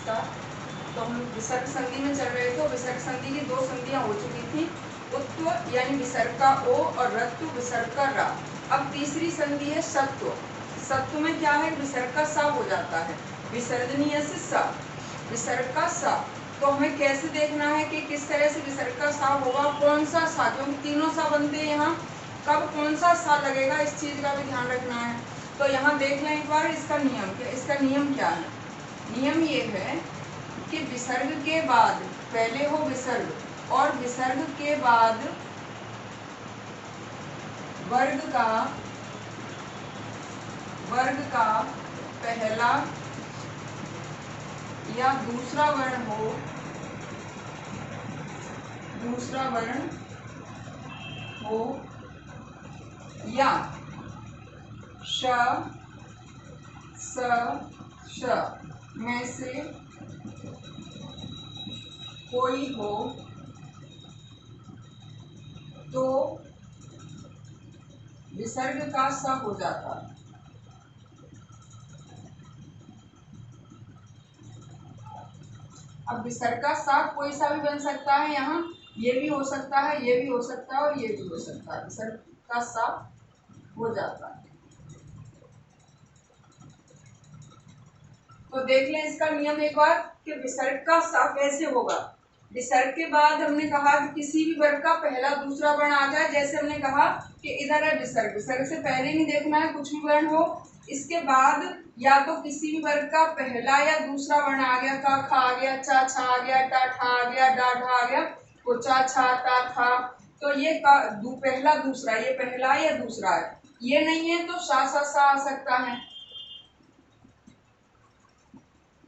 नमस्कार। तो हम विसर्ग संधि में चल रहे थे। विसर्ग संधि की 2 संधियां हो चुकी थी, उत्व यानी विसर्ग का ओ और रत्व विसर्ग का रा। अब तीसरी संधि है सत्व। सत्व में क्या है, विसर्ग का सा हो जाता है, विसर्जनीय से सा, विसर्ग का सा। तो हमें कैसे देखना है कि किस तरह से विसर्ग का सा होगा, कौन सा सा, क्योंकि तीनों सा बनते हैं यहाँ, कब कौन सा सा लगेगा इस चीज का भी ध्यान रखना है। तो यहाँ देख लें एक बार इसका नियम, इसका नियम क्या है। नियम ये है कि विसर्ग के बाद पहले हो विसर्ग और विसर्ग के बाद वर्ग का पहला या दूसरा वर्ण हो, या श स श में से कोई हो तो विसर्ग का स हो जाता है। अब विसर्ग का सा कोई सा भी बन सकता है, यहाँ ये भी हो सकता है, ये भी हो सकता है और ये भी हो सकता है, विसर्ग का सा हो जाता है। तो देख लें इसका नियम एक बार कि विसर्ग का सा कैसे होगा। विसर्ग के बाद हमने कहा कि किसी भी वर्ग का पहला दूसरा वर्ण आ जाए। जैसे हमने कहा कि इधर है विसर्ग, विसर्ग से पहले नहीं देखना है कुछ भी वर्ण हो, इसके बाद या तो किसी भी वर्ग का पहला या दूसरा वर्ण आ गया, का खा आ गया, चा छा आ गया, टा ठा आ गया, डा ढा आ गया, तो चा छा टा था। तो ये का पहला दूसरा, ये पहला या दूसरा है, ये नहीं है तो सा आ सकता है,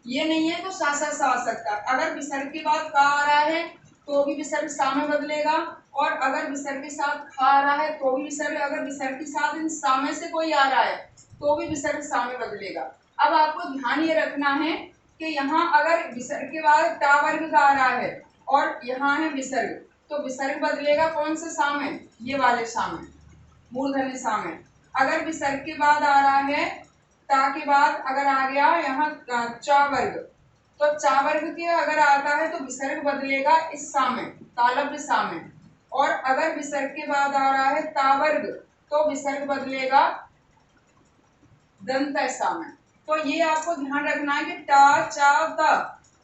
ये नहीं है तो सा आ सकता है। अगर विसर्ग के बाद का आ रहा है तो भी विसर्ग सा में बदलेगा, और अगर विसर्ग के साथ खा आ रहा है तो भी विसर्ग, अगर विसर्ग के साथ इन सा में से कोई आ रहा है तो भी विसर्ग सा में बदलेगा। अब आपको ध्यान ये रखना है कि यहाँ अगर विसर्ग के बाद टा वर्ग का आ रहा है और यहाँ है विसर्ग, तो विसर्ग बदलेगा कौन से सा में, ये वाले सा में, मूर्धन्य सा में। अगर विसर्ग के बाद आ रहा है ता के बाद अगर आ गया यहाँ चा वर्ग, तो चा वर्ग के अगर आता है तो विसर्ग बदलेगा इस सा में, तालव्य सा में। और अगर विसर्ग के बाद आ रहा है ता वर्ग तो विसर्ग बदलेगा दंत सा में। तो ये आपको ध्यान रखना है कि टा चा ता,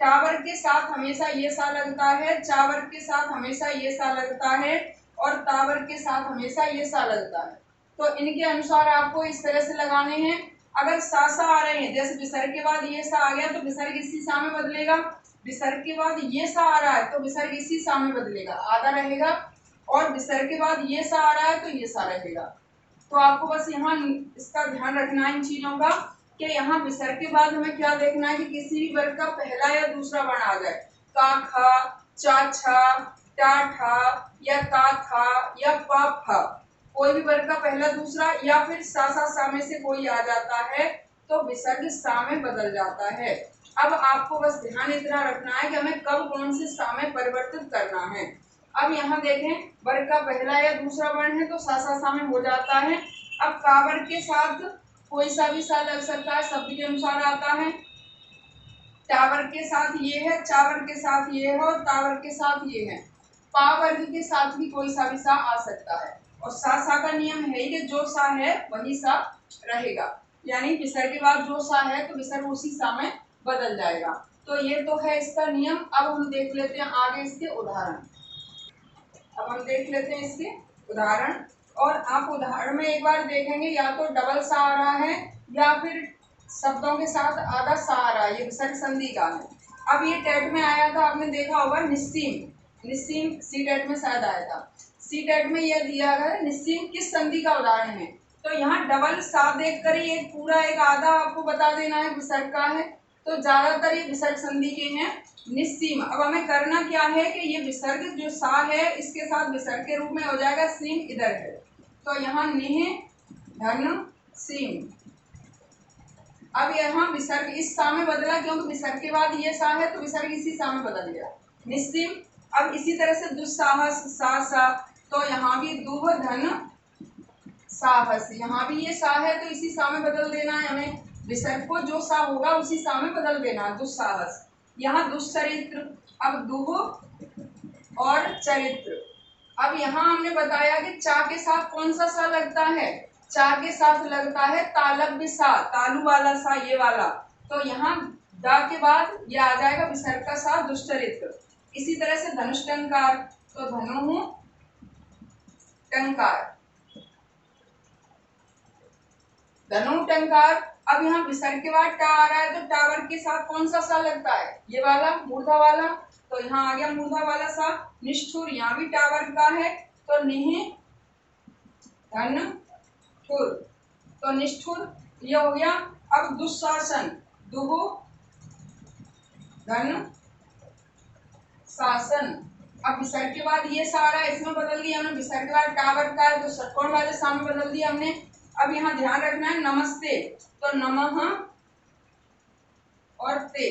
टा वर्ग के साथ हमेशा ये सा लगता है, चा वर्ग के साथ हमेशा ये सा लगता है और ता वर्ग के साथ हमेशा ये सा लगता है। तो इनके अनुसार आपको इस तरह से लगाने हैं। अगर सा आ रहे हैं, जैसे विसर्ग के बाद ये सा आ गया तो विसर्ग इसी सा में बदलेगा, विसर्ग के बाद ये सा आ रहा है तो विसर्ग इसी सा में बदलेगा, आधा रहेगा, और विसर्ग के बाद ये सा आ रहा है तो ये सा रहेगा। तो आपको बस यहाँ इसका ध्यान रखना है इन चीजों का कि यहाँ विसर्ग के बाद हमें क्या देखना है कि किसी भी वर्ग का पहला या दूसरा वर्ण आ जाए, का खा, चा छा, टा ठा या ता था या पा फा, कोई भी वर्ग का पहला दूसरा या फिर सा में से कोई आ जाता है तो विसर्ग सा में बदल जाता है। अब आपको बस ध्यान इतना रखना है कि हमें कब कौन से सा में परिवर्तित करना है। अब यहाँ देखें वर्ग का पहला या दूसरा वर्ण है तो सा में हो जाता है। अब का वर्ग के साथ कोई सा भी सा लग सकता है, शब्द के अनुसार आता है। टा वर्ग के साथ ये है, चा वर्ग के साथ ये है और ता वर्ग के साथ ये है। पा वर्ग के साथ भी कोई सा भी सा आ सकता है। और सा का नियम है कि जो सा है वही सा रहेगा, यानी विसर्ग के बाद जो सा है तो विसर्ग उसी सा में बदल जाएगा। तो ये तो है इसका नियम। अब हम देख लेते हैं आगे इसके उदाहरण। अब हम देख लेते हैं इसके उदाहरण, और आप उदाहरण में एक बार देखेंगे या तो डबल सा आ रहा है या फिर शब्दों के साथ आधा सा आ रहा है, ये विसर्ग संधि का है। अब ये टेट में आया था, आपने देखा होगा निस्सीम, निस्सीम सी टेट में शायद आया था। सी टेट में यह दिया गया है निस्सीम किस संधि का उदाहरण है। तो यहाँ डबल सा देख कर ही एक पूरा एक आधा आपको बता देना है विसर्ग का है, तो ज्यादातर ये विसर्ग संधि के हैं निस्सीम। अब हमें करना क्या है कि ये विसर्ग जो सा है इसके साथ विसर्ग के रूप में हो जाएगा सीम, इधर है तो यहाँ निह धन सीम। अब यहाँ विसर्ग इस सा में बदला क्योंकि विसर्ग के बाद ये सा है तो विसर्ग इसी सा में बदल गया, निस्सीम। अब इसी तरह से दुस्साहस सा, तो यहाँ भी दुह धन साहस, यहाँ भी ये सा है तो इसी सा में बदल देना है हमें, विसर्ग को जो सा होगा उसी सा में बदल देना, दुस्साहस। यहाँ दुष्चरित्र, अब दुह और चरित्र। अब यहाँ हमने बताया कि चा के साथ कौन सा सा लगता है, चा के साथ लगता है तालव्य सा, तालु वाला सा, ये वाला। तो यहाँ दा के बाद ये आ जाएगा विसर्ग का सा, दुष्चरित्र। इसी तरह से धनुष टंकार, तो धनु टंकार, धनु टंकार। अब यहाँ विसर्ग के बाद टा आ रहा है, तो टावर के साथ कौन सा सा लगता है, ये वाला मूर्धा वाला। तो यहाँ आ गया मूर्धा वाला सा। निष्ठुर, यहाँ भी टावर का है, तो निह धन ठुर, तो निष्ठुर ये हो गया। अब दुशासन, दुह धन शासन। अब विसर्ग के बाद ये सारा इसमें बदल दिया हमने, विसर्ग के बाद टावर का है तो षटकोण वाले सामने बदल दिया हमने। अब यहाँ ध्यान रखना है नमस्ते, तो नमः और ते,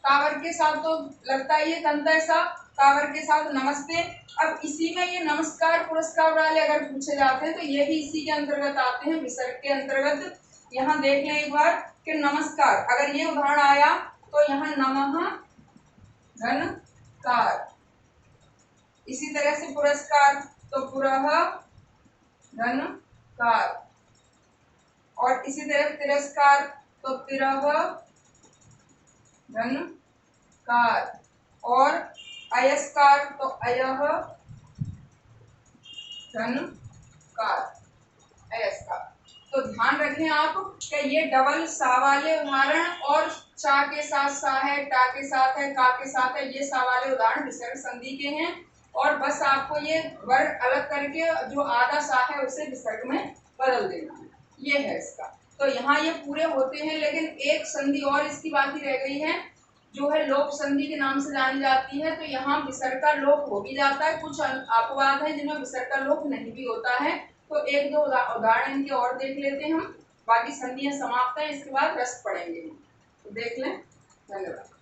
टावर के साथ तो लगता है ये तंत ऐसा, टावर के साथ नमस्ते। अब इसी में ये नमस्कार पुरस्कार वाले अगर पूछे जाते हैं तो ये भी इसी के अंतर्गत आते हैं, विसर्ग के अंतर्गत। यहाँ देख लें एक बार कि नमस्कार, अगर ये उदाहरण आया तो यहाँ नमः धनकार। इसी तरह से पुरस्कार, तो पुरः धनकार। और इसी तरह तिरस्कार, तो तिरः धनकार। और अयस्कार, तो अयः धनकार, अयस्कार। तो ध्यान रखें आप कि ये डबल सा वाले उदाहरण और चा के साथ सा है, टा के साथ है, का के साथ है, ये सा वाले उदाहरण विसर्ग संधि के हैं। और बस आपको ये वर्ग अलग करके जो आधा सा है उसे विसर्ग में बदल देना है, ये है इसका। तो यहाँ ये पूरे होते हैं, लेकिन एक संधि और इसकी बाकी रह गई है जो है लोप संधि के नाम से जानी जाती है। तो यहाँ विसर्ग का लोप हो भी जाता है, कुछ अपवाद है जिनमें विसर्ग का लोप नहीं भी होता है। तो एक दो उदाहरण इनके और देख लेते हैं हम, बाकी संधियां समाप्त है, इसके बाद रस पढ़ेंगे। तो देख लें। धन्यवाद।